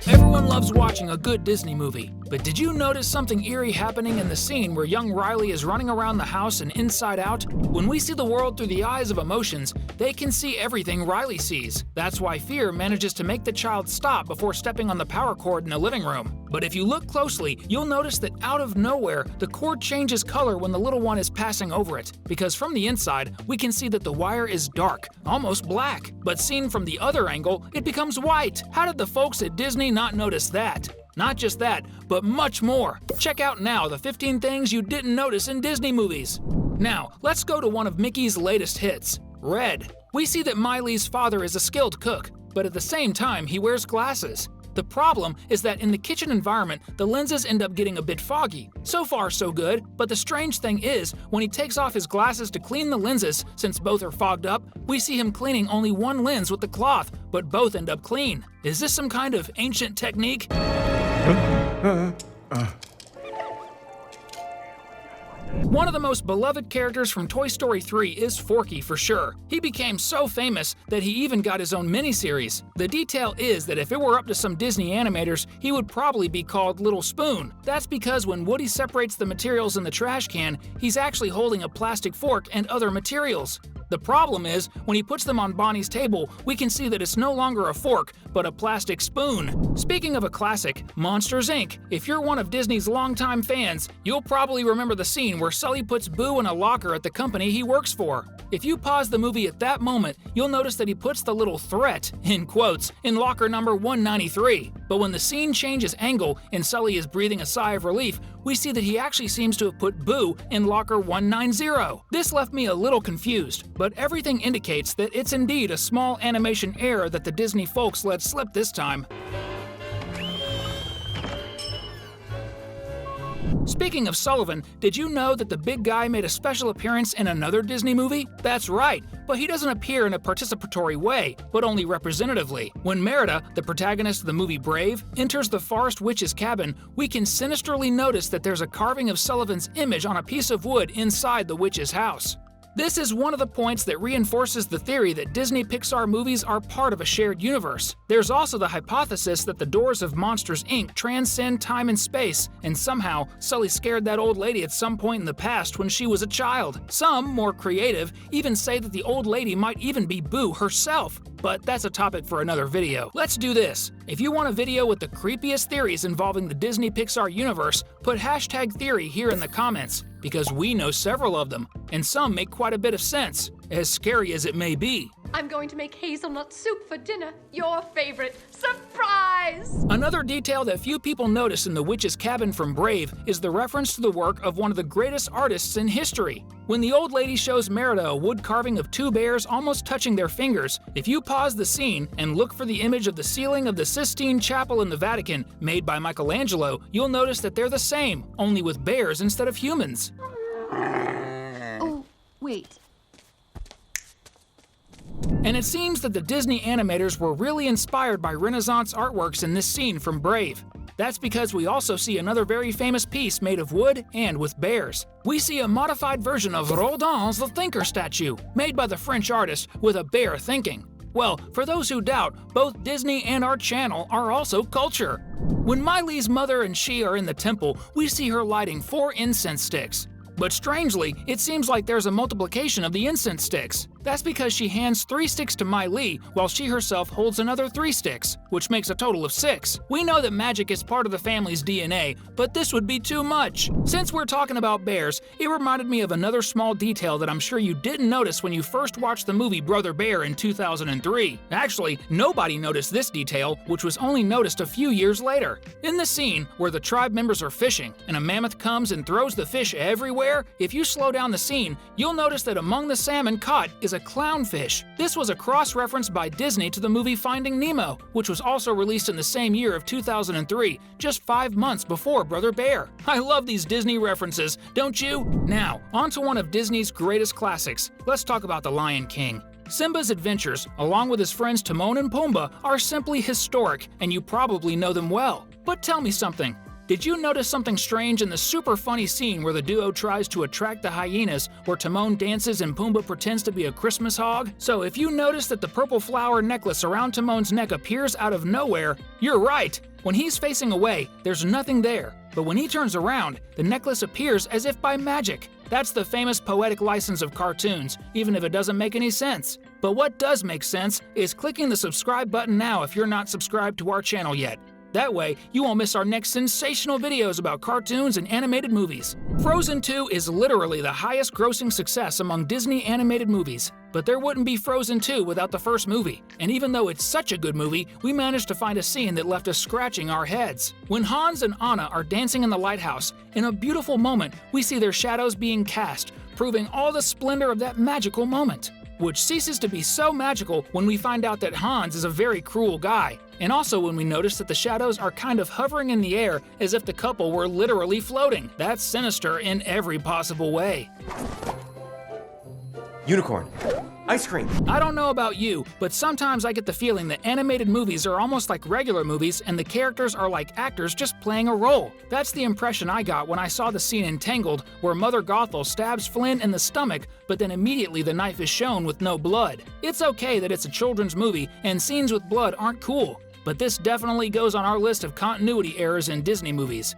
Everyone loves watching a good Disney movie, but did you notice something eerie happening in the scene where young Riley is running around the house and inside out? When we see the world through the eyes of emotions, they can see everything Riley sees. That's why fear manages to make the child stop before stepping on the power cord in the living room. But if you look closely, you'll notice that out of nowhere, the cord changes color when the little one is passing over it. Because from the inside, we can see that the wire is dark, almost black. But seen from the other angle, it becomes white. How did the folks at Disney not notice that? Not just that, but much more. Check out now the 15 things you didn't notice in Disney movies. Now, let's go to one of Mickey's latest hits, Red. We see that Miley's father is a skilled cook, but at the same time, he wears glasses. The problem is that in the kitchen environment, the lenses end up getting a bit foggy. So far, so good, but the strange thing is, when he takes off his glasses to clean the lenses, since both are fogged up, we see him cleaning only one lens with the cloth, but both end up clean. Is this some kind of ancient technique? One of the most beloved characters from Toy Story 3 is Forky for sure. He became so famous that he even got his own miniseries. The detail is that if it were up to some Disney animators, he would probably be called Little Spoon. That's because when Woody separates the materials in the trash can, he's actually holding a plastic fork and other materials. The problem is, when he puts them on Bonnie's table, we can see that it's no longer a fork, but a plastic spoon. Speaking of a classic, Monsters, Inc., if you're one of Disney's longtime fans, you'll probably remember the scene where Sully puts Boo in a locker at the company he works for. If you pause the movie at that moment, you'll notice that he puts the little threat, in quotes, in locker number 193. But when the scene changes angle and Sully is breathing a sigh of relief, we see that he actually seems to have put Boo in locker 190. This left me a little confused, but everything indicates that it's indeed a small animation error that the Disney folks let slip this time. Speaking of Sullivan, did you know that the big guy made a special appearance in another Disney movie? That's right, but he doesn't appear in a participatory way, but only representatively. When Merida, the protagonist of the movie Brave, enters the Forest Witch's cabin, we can sinisterly notice that there's a carving of Sullivan's image on a piece of wood inside the witch's house. This is one of the points that reinforces the theory that Disney Pixar movies are part of a shared universe. There's also the hypothesis that the doors of Monsters, Inc. transcend time and space, and somehow Sully scared that old lady at some point in the past when she was a child. Some, more creative, even say that the old lady might even be Boo herself. But that's a topic for another video. Let's do this. If you want a video with the creepiest theories involving the Disney Pixar universe, put #theory here in the comments, because we know several of them, and some make quite a bit of sense, as scary as it may be. I'm going to make hazelnut soup for dinner. Your favorite. Surprise! Another detail that few people notice in the witch's cabin from Brave is the reference to the work of one of the greatest artists in history. When the old lady shows Merida a wood carving of two bears almost touching their fingers, if you pause the scene and look for the image of the ceiling of the Sistine Chapel in the Vatican, made by Michelangelo, you'll notice that they're the same, only with bears instead of humans. Oh, wait. And it seems that the Disney animators were really inspired by Renaissance artworks in this scene from Brave. That's because we also see another very famous piece made of wood and with bears. We see a modified version of Rodin's The Thinker statue, made by the French artist with a bear thinking. Well, for those who doubt, both Disney and our channel are also culture. When Miley's mother and she are in the temple, we see her lighting 4 incense sticks. But strangely, it seems like there's a multiplication of the incense sticks. That's because she hands 3 sticks to Miley, while she herself holds another 3 sticks, which makes a total of 6. We know that magic is part of the family's DNA, but this would be too much. Since we're talking about bears, it reminded me of another small detail that I'm sure you didn't notice when you first watched the movie Brother Bear in 2003. Actually, nobody noticed this detail, which was only noticed a few years later. In the scene where the tribe members are fishing, and a mammoth comes and throws the fish everywhere, if you slow down the scene, you'll notice that among the salmon caught is a clownfish. This was a cross-reference by Disney to the movie Finding Nemo, which was also released in the same year of 2003, just 5 months before Brother Bear. I love these Disney references, don't you? Now, on to one of Disney's greatest classics. Let's talk about The Lion King. Simba's adventures, along with his friends Timon and Pumbaa, are simply historic, and you probably know them well. But tell me something. Did you notice something strange in the super funny scene where the duo tries to attract the hyenas, where Timon dances and Pumbaa pretends to be a Christmas hog? So if you notice that the purple flower necklace around Timon's neck appears out of nowhere, you're right! When he's facing away, there's nothing there. But when he turns around, the necklace appears as if by magic. That's the famous poetic license of cartoons, even if it doesn't make any sense. But what does make sense is clicking the subscribe button now if you're not subscribed to our channel yet. That way, you won't miss our next sensational videos about cartoons and animated movies. Frozen 2 is literally the highest grossing success among Disney animated movies. But there wouldn't be Frozen 2 without the first movie. And even though it's such a good movie, we managed to find a scene that left us scratching our heads. When Hans and Anna are dancing in the lighthouse, in a beautiful moment, we see their shadows being cast, proving all the splendor of that magical moment. Which ceases to be so magical when we find out that Hans is a very cruel guy. And also when we notice that the shadows are kind of hovering in the air as if the couple were literally floating. That's sinister in every possible way. Unicorn. Ice cream. I don't know about you, but sometimes I get the feeling that animated movies are almost like regular movies and the characters are like actors just playing a role. That's the impression I got when I saw the scene in Tangled where Mother Gothel stabs Flynn in the stomach, but then immediately the knife is shown with no blood. It's okay that it's a children's movie and scenes with blood aren't cool, but this definitely goes on our list of continuity errors in Disney movies.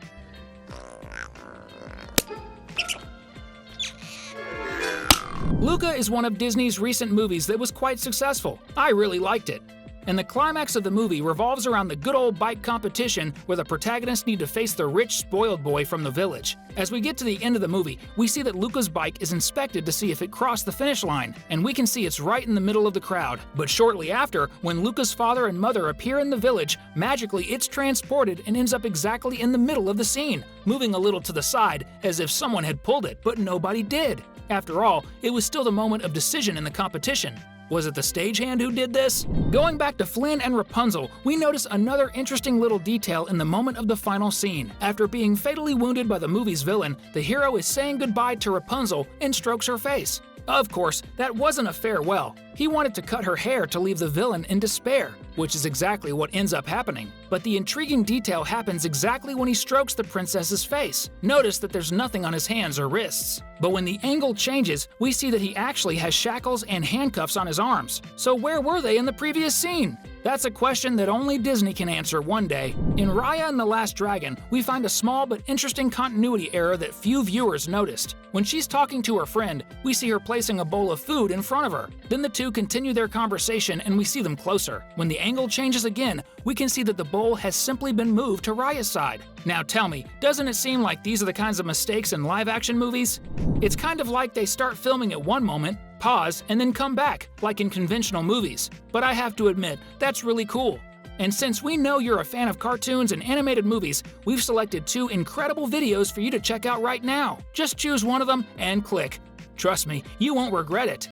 Luca is one of Disney's recent movies that was quite successful. I really liked it. And the climax of the movie revolves around the good old bike competition where the protagonists need to face the rich, spoiled boy from the village. As we get to the end of the movie, we see that Luca's bike is inspected to see if it crossed the finish line, and we can see it's right in the middle of the crowd. But shortly after, when Luca's father and mother appear in the village, magically it's transported and ends up exactly in the middle of the scene, moving a little to the side as if someone had pulled it, but nobody did. After all, it was still the moment of decision in the competition. Was it the stagehand who did this? Going back to Flynn and Rapunzel, we notice another interesting little detail in the moment of the final scene. After being fatally wounded by the movie's villain, the hero is saying goodbye to Rapunzel and strokes her face. Of course, that wasn't a farewell. He wanted to cut her hair to leave the villain in despair, which is exactly what ends up happening. But the intriguing detail happens exactly when he strokes the princess's face. Notice that there's nothing on his hands or wrists. But when the angle changes, we see that he actually has shackles and handcuffs on his arms. So where were they in the previous scene? That's a question that only Disney can answer one day. In Raya and the Last Dragon, we find a small but interesting continuity error that few viewers noticed. When she's talking to her friend, we see her placing a bowl of food in front of her. Then the two continue their conversation and we see them closer. When the angle changes again, we can see that the bowl has simply been moved to Raya's side. Now tell me, doesn't it seem like these are the kinds of mistakes in live-action movies? It's kind of like they start filming at one moment, pause, and then come back, like in conventional movies. But I have to admit, that's really cool. And since we know you're a fan of cartoons and animated movies, we've selected 2 incredible videos for you to check out right now. Just choose one of them and click. Trust me, you won't regret it.